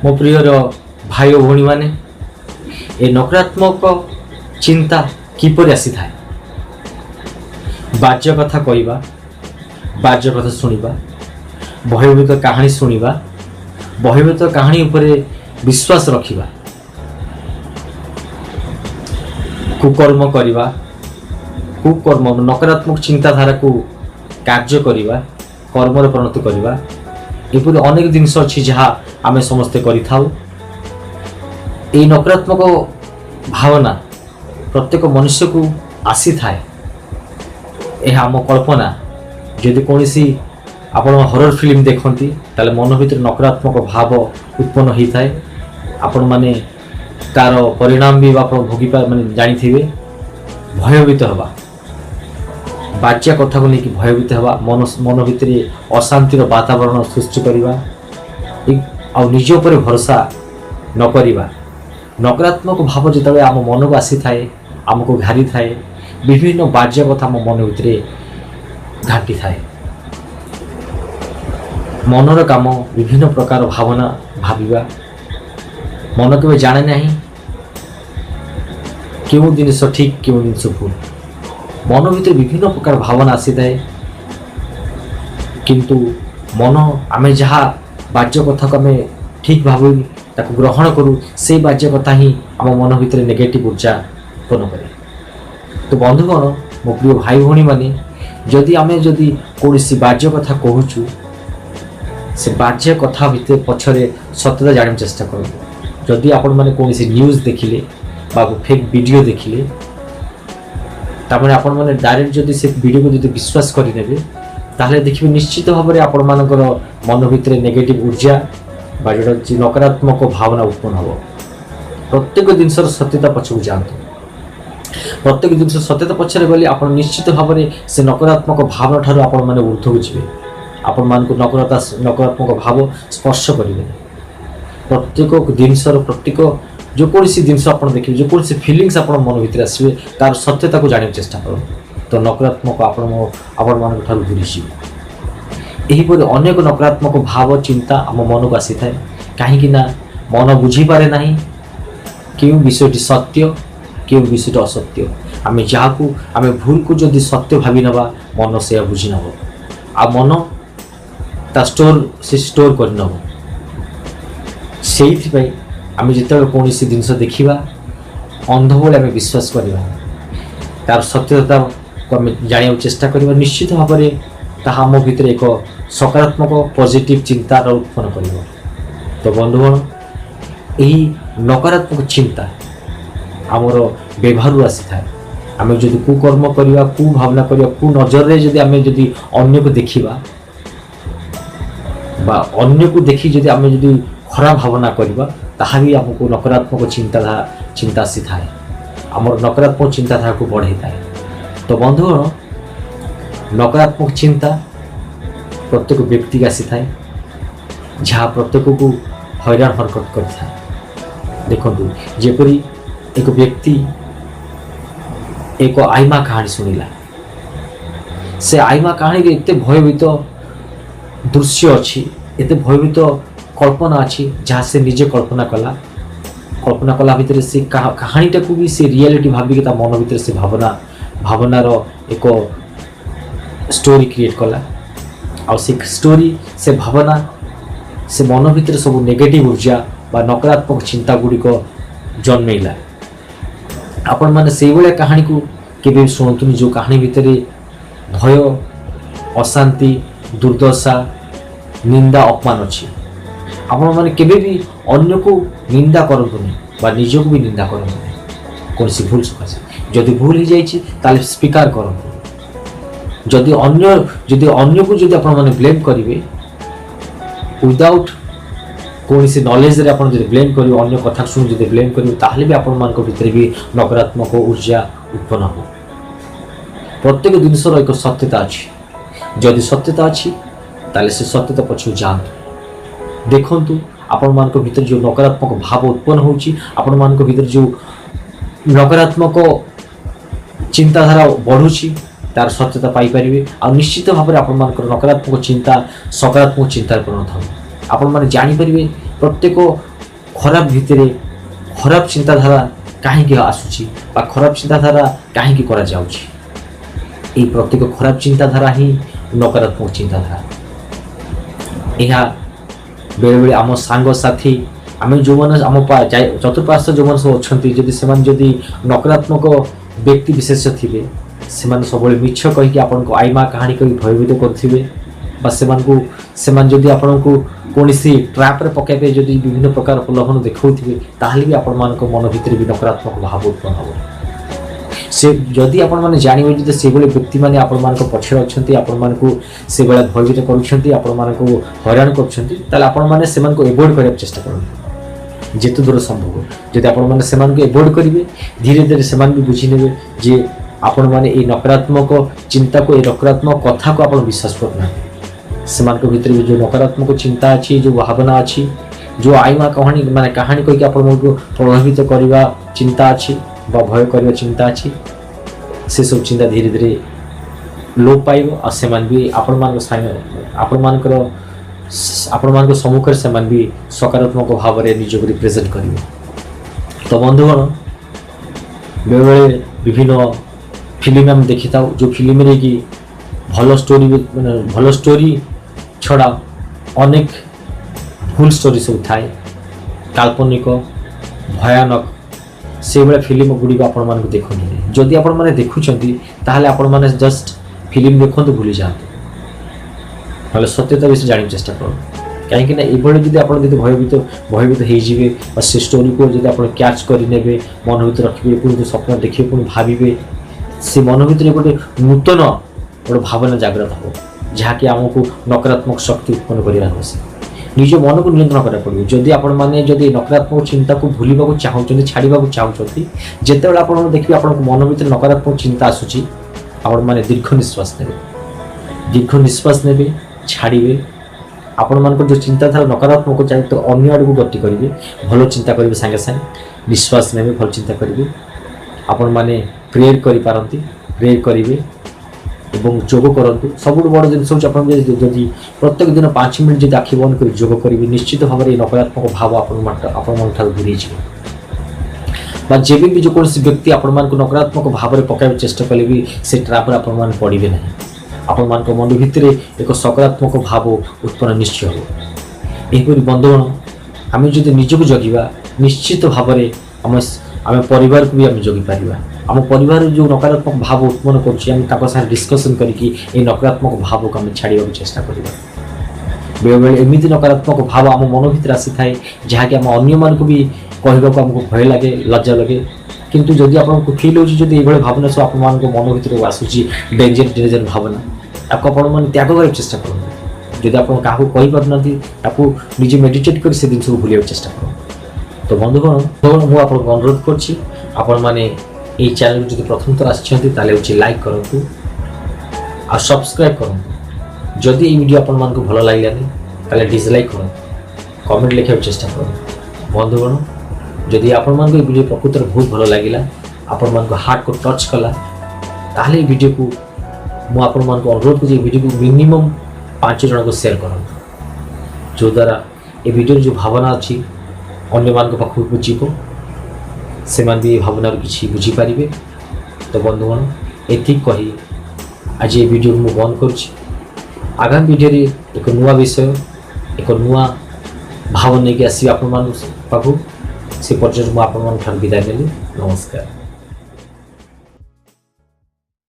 मो प्रियर भाई और भौणी मैंने ए नकारात्मक चिंता किपर आसी थाए बाज्य कथा कहवा बाज्य कथा शुणा भयभीत कहानी शुणा भयभीत कहानी उपरे विश्वास रखिबा कुकर्म करवा कुकर्म नकारात्मक चिंताधारा को कार्य करवा कर्म परिणत करवा एपरि अनेक जिनस अच्छी जहाँ आम समस्ते करिथाउ। ए नकारात्मक भावना प्रत्येक मनुष्य को आसी थाए। यह आम कल्पना जदि कौन आपण हरर फिल्म देखती ताले मन भीतर नकारात्मक भाव उत्पन्न होता है। आपण माने तार परिणाम भी आप भोगी माने जानी थे भयभीत हवा बाच्या कथा को लेकिन भयभीत हवा मन मन भितर अशांतिर वातावरण सृष्टि करवा आ निज उपर भरोसा न करवा नकारात्मक भाव जो आम मन को आसी थाए आमको घारी थाए विभिन्न बाज्य कथा आम मन भितर घाटी थाए। मनर काम विभिन्न प्रकार भावना भाविबा मन के जाने नहीं क्यों जिनस ठीक क्यों जिनस भूल मन भीतर विभिन्न प्रकार भावना आसी थाए किंतु मन आम जहाँ बाज्य कथा को आम ठीक भाव ताको ग्रहण करूँ से बाज्य कथा ही आम मन भीतर नेगेटिव ऊर्जा उत्पन्न करे। तो बंधुगण मो प्रिय भाई भौणी माने जदि आम जदि कौन बाज्य कथा कहूँ से बाज्य कथा भितर पछरे सत्यता जाने चेष्टा करूँ। जदि आपण मैंने कौन न्यूज देखिले बा फेक वीडियो देखिले तामने आपण मैंने डायरेक्ट जदि से वीडियो को जदि विश्वास करेंगे ताहले देखिए निश्चित भाव में आपण मानकर मन भितर नेगेटिव ऊर्जा बा जो नकारात्मक भावना उत्पन्न हो। प्रत्येक जिनसर सत्यता पछकू जातु प्रत्येक जिन सत्यता पछरे गले आपण निश्चित भाव में से नकारात्मक भावना ठार आपण माने ऊर्ध्वକୁ ଯିବେ आपण मान को नकारात्मक भाव स्पर्श करेंगे। प्रत्येक जिनसर प्रत्येक जो कौन जिनस आप देखिए जो कौन फिलिंग्स आप मन भीतर आसवे तार सत्यता को जाने चेष्टा करूँ तो नकारात्मक आपण मान दूरी यहीपर अनेक नकारात्मक भाव चिंता आम मन को आसी थाए कहीं मन बुझीपे ना क्यों विषयटी सत्य क्यों विषयटी असत्य आम जहाँ आम भूल को जदि सत्य भावी नवा मन से बुझी नब आ मन ता स्टोर कर नब से आम जिते कौन जिनस देखा अंध भाई आम विश्वास करवा तार सत्यता को आम जाना चेष्टा करवा निश्चित भाव में ताहा आम भीतर एक सकारात्मक पॉजिटिव चिंता उत्पन्न कर। तो बंधुगण यही नकारात्मक चिंता आमर व्यवहार आसी थाए आम जदि कुकर्म करवा कुभावना करवा कु नजर जदि आम जदि अन्य को देखा बा अन्य को देखी जदि आम जदि खराब भावना करवा ताहा भी आमको नकारात्मक चिंता आसी थाए आमर नकारात्मक चिंताधारा को बढ़े थाए। तो बंधुगण नकारात्मक चिंता प्रत्येक व्यक्ति की आसी थाए जहाँ प्रत्येक को हैरान हरकत कर देखु जेपरी एक व्यक्ति एक आईमा कहानी शुणिला से आईमा कहानी एत भयभीत दृश्य अच्छी एत भयभीत कल्पना अच्छी जहाँ से निजे कल्पना कला भितर से कहानीटा को भी से रियलिटी भाविक मन भीतर से भावनार एक स्टोरी क्रिएट कला आ से स्टोरी से भावना से मन भीतर सब नेगेटिव ऊर्जा बा नकारात्मक चिंता गुड़िक जन्मेला। आपण माने से भाया कहानी को केबे शुणुनी जो कहानी भितर भय अशांति दुर्दशा निंदा अपमान अच्छी आपण माने केबे भी अन्य को निंदा करतुनी बा निज को भी निंदा करतुनी कौन सी भूल सकाशे जदि भूल हो जाइए ताले स्वीकार करतु जदि अन्य को जदि आपण माने ब्लेम करिवे विदाउट कौन सी नॉलेज रे आपण जदि ब्लेम करिवे अन्य कथा सुन जदि ब्लेम करिवे ताहले भी आपण मान को भीतर भी नकारात्मक ऊर्जा उत्पन्न हो। प्रत्येक जिनसर एक सत्यता अच्छी जदि सत्यता अच्छी ताले से सत्यता पछू जातु देखंतु आपण मान को भीतर जो नकारात्मक भाव उत्पन्न होची आपण मान को भीतर जो नकारात्मक चिंताधारा बढ़ुची तार सत्यता पाई परिवे आ निश्चित भाव में आपण मान को नकारात्मक चिंता सकारात्मक चिंता परिणत हो। आपण माने जानी परिवे प्रत्येक ଖରାପ ଭିତରେ ଖରାପ ଚିନ୍ତାଧାରା କାହିଁକି ଆସୁଛି ବା ଖରାପ ଚିନ୍ତାଧାରା କାହିଁକି କରାଯାଉଛି। এই ପ୍ରତ୍ୟେକ ଖରାପ ଚିନ୍ତାଧାରା ହିଁ ନକାରାତ୍ମକ ଚିନ୍ତାଧାରା। ଏହା ବେଳେବେଳେ ଆମ ସାଙ୍ଗସାଥୀ ଆମେ ଯେଉଁମାନେ ଆମ ଚତୁଃପାର୍ଶ୍ୱ ଯେଉଁମାନେ ସବୁ ଅଛନ୍ତି ଯଦି ସେମାନେ ଯଦି ନକାରାତ୍ମକ ବ୍ୟକ୍ତି ବିଶେଷ ଥିବେ ସେମାନେ ସବୁବେଳେ ମିଛ କହିକି ଆପଣଙ୍କୁ ଆଇମା କାହାଣୀ କହି ଭୟଭୀତ କରୁଥିବେ ବା ସେମାନେ ଯଦି ଆପଣଙ୍କୁ କୌଣସି ଟ୍ରାପ୍ରେ ପକାଇବେ ଯଦି ବିଭିନ୍ନ ପ୍ରକାର ପ୍ରଲୋଭନ ଦେଖାଉଥିବେ ତାହେଲେ ବି ଆପଣମାନଙ୍କ ମନ ଭିତରେ ବି ନକାରାତ୍ମକ ଭାବ ଉତ୍ପନ୍ନ ହେବ। ସେ ଯଦି ଆପଣମାନେ ଜାଣିବେ ଯେ ସେଭଳି ବ୍ୟକ୍ତିମାନେ ଆପଣମାନଙ୍କ ପଛରେ ଅଛନ୍ତି ଆପଣମାନଙ୍କୁ ସେଭଳିଆ ଭୟଭୀତ କରୁଛନ୍ତି ଆପଣମାନଙ୍କୁ ହଇରାଣ କରୁଛନ୍ତି ତାହେଲେ ଆପଣମାନେ ସେମାନଙ୍କୁ ଏଭଏଡ଼ କରିବାକୁ ଚେଷ୍ଟା କରନ୍ତୁ ଯେତେ ଦୂର ସମ୍ଭବ। ଯଦି ଆପଣମାନେ ସେମାନଙ୍କୁ ଏଭଏଡ଼ କରିବେ ଧୀରେ ଧୀରେ ସେମାନେ ବି ବୁଝିନେବେ ଯେ ଆପଣମାନେ ଏଇ ନକାରାତ୍ମକ ଚିନ୍ତାକୁ ଏଇ ନକାରାତ୍ମକ କଥାକୁ ଆପଣ ବିଶ୍ୱାସ କରୁନାହାନ୍ତି। ସେମାନଙ୍କ ଭିତରେ ବି ଯେଉଁ ନକାରାତ୍ମକ ଚିନ୍ତା ଅଛି ଯେଉଁ ଭାବନା ଅଛି ଯେଉଁ ଆଇମା କାହାଣୀ କହିକି ଆପଣଙ୍କୁ ପ୍ରଭାବିତ କରିବା ଚିନ୍ତା ଅଛି ବା ଭୟ କରିବା ଚିନ୍ତା ଅଛି ସେସବୁ ଚିନ୍ତା ଧୀରେ ଧୀରେ ଲୋପ ପାଇବ ଆଉ ସେମାନେ ବି ଆପଣମାନଙ୍କ ସମ୍ମୁଖରେ ସେମାନେ ବି ସକାରାତ୍ମକ ଭାବରେ ନିଜକୁ ରିପ୍ରେଜେଣ୍ଟ କରିବେ। ତ ବନ୍ଧୁଗଣ ବେଳେବେଳେ ବିଭିନ୍ନ ଫିଲ୍ମ ଆମେ ଦେଖିଥାଉ ଯେଉଁ ଫିଲ୍ମରେ କି ଭଲ ଷ୍ଟୋରି ଛଡ଼ା ଅନେକ ଭୁଲ ଷ୍ଟୋରି ସବୁ ଥାଏ କାଳ୍ପନିକ ଭୟାନକ ସେଇଭଳିଆ ଫିଲ୍ମ ଗୁଡ଼ିକ ଆପଣମାନଙ୍କୁ ଦେଖନ୍ତୁ। ଯଦି ଆପଣମାନେ ଦେଖୁଛନ୍ତି ତାହେଲେ ଆପଣମାନେ ଜଷ୍ଟ ଫିଲ୍ମ ଦେଖନ୍ତୁ ଭୁଲି ଯାଆନ୍ତୁ ନହେଲେ ସତ୍ୟତା ବିଷୟରେ ଜାଣିବାକୁ ଚେଷ୍ଟା କରନ୍ତୁ। କାହିଁକିନା ଏଭଳି ଯଦି ଆପଣ ଯଦି ଭୟଭୀତ ହେଇଯିବେ ବା ସେ ଷ୍ଟୋରିକୁ ଯଦି ଆପଣ କ୍ୟାଚ୍ କରିନେବେ ମନ ଭିତରେ ରଖିବେ ପୁଣି ସ୍ୱପ୍ନ ଦେଖିବେ ପୁଣି ଭାବିବେ ସେ ମନ ଭିତରେ ଗୋଟେ ନୂତନ ଗୋଟେ ଭାବନା ଜାଗ୍ରତ ହେବ ଯାହାକି ଆମକୁ ନକାରାତ୍ମକ ଶକ୍ତି ଉତ୍ପନ୍ନ କରିବାର ବସେ। ନିଜ ମନକୁ ନିୟନ୍ତ୍ରଣ କରିବାକୁ ପଡ଼ିବ। ଯଦି ଆପଣମାନେ ଯଦି ନକାରାତ୍ମକ ଚିନ୍ତାକୁ ଭୁଲିବାକୁ ଚାହୁଁଛନ୍ତି ଛାଡ଼ିବାକୁ ଚାହୁଁଛନ୍ତି ଯେତେବେଳେ ଆପଣ ଦେଖିବେ ଆପଣଙ୍କ ମନ ଭିତରେ ନକାରାତ୍ମକ ଚିନ୍ତା ଆସୁଛି ଆପଣମାନେ ଦୀର୍ଘ ନିଶ୍ୱାସ ନେବେ ଛାଡ଼ିବେ। ଆପଣମାନଙ୍କର ଯେଉଁ ଚିନ୍ତାଧାରା ନକାରାତ୍ମକ ଚାହିଁ ତ ଅନ୍ୟ ଆଡ଼କୁ ଗତି କରିବେ ଭଲ ଚିନ୍ତା କରିବେ ସାଙ୍ଗେ ସାଙ୍ଗେ ନିଶ୍ୱାସ ନେବେ ଭଲ ଚିନ୍ତା କରିବେ। ଆପଣମାନେ ପ୍ରେୟର କରିପାରନ୍ତି ପ୍ରେୟର କରିବେ ଏବଂ ଯୋଗ କରନ୍ତୁ। ସବୁଠୁ ବଡ଼ ଜିନିଷ ହେଉଛି ଆପଣ ଯଦି ପ୍ରତ୍ୟେକ ଦିନ 5 ମିନିଟ୍ ଯଦି ଆଖି ବନ୍ଦ କରି ଯୋଗ କରିବେ ନିଶ୍ଚିତ ଭାବରେ ଏହି ନକାରାତ୍ମକ ଭାବ ଆପଣମାନଙ୍କ ଠାରୁ ଦୂରେଇ ଯିବ। ବା ଯେବେ ବି ଯେକୌଣସି ବ୍ୟକ୍ତି ଆପଣମାନଙ୍କୁ ନକାରାତ୍ମକ ଭାବରେ ପକାଇବାକୁ ଚେଷ୍ଟା କଲେ ବି ସେ ଟ୍ରାପ୍ରେ ଆପଣମାନେ ପଡ଼ିବେ ନାହିଁ। ଆପଣମାନଙ୍କ ମନ ଭିତରେ ଏକ ସକାରାତ୍ମକ ଭାବ ଉତ୍ପନ୍ନ ନିଶ୍ଚୟ ହେବ। ଏହିପରି ବନ୍ଧୁଗଣ ଆମେ ଯଦି ନିଜକୁ ଜଗିବା ନିଶ୍ଚିତ ଭାବରେ ଆମେ ପରିବାରକୁ ବି ଆମେ ଜଗିପାରିବା। ଆମ ପରିବାରରେ ଯେଉଁ ନକାରାତ୍ମକ ଭାବ ଉତ୍ପନ୍ନ କରୁଛି ଆମେ ତାଙ୍କ ସାଙ୍ଗରେ ଡିସ୍କସନ୍ କରିକି ଏହି ନକାରାତ୍ମକ ଭାବକୁ ଆମେ ଛାଡ଼ିବାକୁ ଚେଷ୍ଟା କରିବା। ବେଳେବେଳେ ଏମିତି ନକାରାତ୍ମକ ଭାବ ଆମ ମନ ଭିତରେ ଆସିଥାଏ ଯାହାକି ଆମ ଅନ୍ୟମାନଙ୍କୁ ବି କହିବାକୁ ଆମକୁ ଭୟ ଲାଗେ ଲଜ୍ଜା ଲାଗେ। କିନ୍ତୁ ଯଦି ଆପଣଙ୍କୁ ଫିଲ୍ ହେଉଛି ଯଦି ଏଇଭଳି ଭାବନା ସବୁ ଆପଣମାନଙ୍କ ମନ ଭିତରକୁ ଆସୁଛି ଡେଞ୍ଜର ଭାବନା ତାକୁ ଆପଣମାନେ ତ୍ୟାଗ କରିବାକୁ ଚେଷ୍ଟା କରନ୍ତୁ। ଯଦି ଆପଣ କାହାକୁ କହିପାରୁନାହାନ୍ତି ତାକୁ ନିଜେ ମେଡିଟେଟ୍ କରି ସେ ଜିନିଷକୁ ଭୁଲିବାକୁ ଚେଷ୍ଟା କରନ୍ତୁ। ତ ବନ୍ଧୁଗଣ ମୁଁ ଆପଣଙ୍କୁ ଅନୁରୋଧ କରୁଛି ଆପଣମାନେ এই ଚ୍ୟାନେଲକୁ ଯଦି ପ୍ରଥମ ଥର ଆସିଛନ୍ତି ତାହେଲେ ହେଉଛି ଲାଇକ୍ କରନ୍ତୁ ଆଉ ସବସ୍କ୍ରାଇବ୍ କରନ୍ତୁ। ଯଦି এই ଭିଡ଼ିଓ ଆପଣମାନଙ୍କୁ ଭଲ ଲାଗିଲାନି ତାହେଲେ ଡିସଲାଇକ୍ କରନ୍ତୁ କମେଣ୍ଟ ଲେଖିବାକୁ ଚେଷ୍ଟା କରନ୍ତୁ। ବନ୍ଧୁଗଣ ଯଦି ଆପଣମାନଙ୍କୁ এই ଭିଡ଼ିଓ ପ୍ରକୃତରେ ବହୁତ ଭଲ ଲାଗିଲା ଆପଣମାନଙ୍କ ହାର୍ଟକୁ ଟଚ୍ କଲା ତାହେଲେ এই ଭିଡ଼ିଓକୁ ମୁଁ ଆପଣମାନଙ୍କୁ ଅନୁରୋଧ କରୁଛି এই ଭିଡ଼ିଓକୁ ମିନିମମ୍ 5 ଜଣଙ୍କୁ ସେୟାର କରନ୍ତୁ ଯଦ୍ୱାରା এই ଭିଡ଼ିଓରେ ଯେଉଁ ଭାବନା ଅଛି ଅନ୍ୟମାନଙ୍କ ପାଖକୁ ଯିବ ସେମାନେ ବି ଏ ଭାବନାରୁ କିଛି ବୁଝିପାରିବେ। ତ ବନ୍ଧୁଗଣ ଏତିକି କହି ଆଜି ଏ ଭିଡ଼ିଓକୁ ମୁଁ ବନ୍ଦ କରୁଛି। ଆଗାମୀ ଭିଡ଼ିଓରେ ଏକ ନୂଆ ବିଷୟ ଏକ ନୂଆ ଭାବ ନେଇକି ଆସିବି ଆପଣମାନଙ୍କ ପାଖକୁ। ସେ ପର୍ଯ୍ୟନ୍ତ ମୁଁ ଆପଣମାନଙ୍କ ଠାରୁ ବିଦାୟ ନେଲି। ନମସ୍କାର।